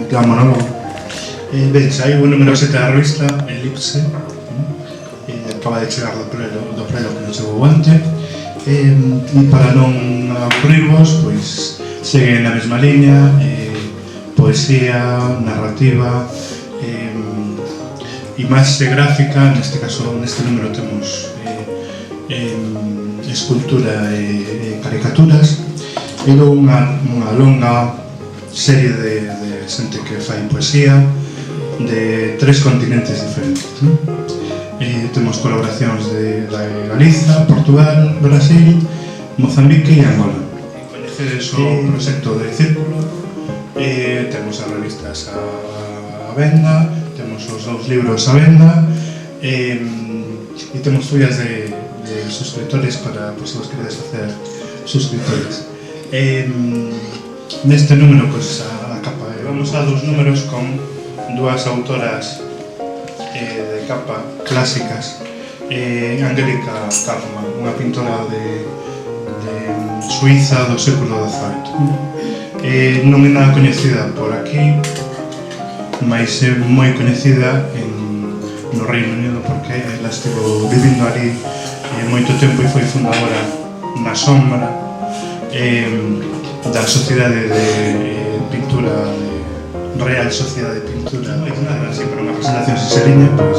plan monólogo. Ben, saiu o número 7 da revista Elipse, acaba de chegar do prelo que non chegou antes, e para non aburrirvos, pois segue na mesma liña, poesía, narrativa, imaxe gráfica. Neste caso, neste número temos escultura e caricaturas, e unha longa serie de xente que fai poesía de 3 continentes diferentes. Temos colaboracións de Galiza, Portugal, Brasil, Mozambique e Angola. Coñecedes o proxecto de Círculo, temos as revistas a venda, temos os 2 libros a venda, e temos follas de suscriptores para, se vos queredes facer suscriptores. Neste número, a capa, vamos a 2 números con 2 autoras de capa clásicas. Angélica Kaufmann, unha pintora de Suiza do século XVIII. Non é nada coñecida por aquí, mas é moi coñecida no Reino Unido, porque ela estivo vivindo ali moito tempo e foi fundadora na sombra da Sociedade de Pintura, Real Sociedade de Pintura. Sempre unha presentación sin seriña, pois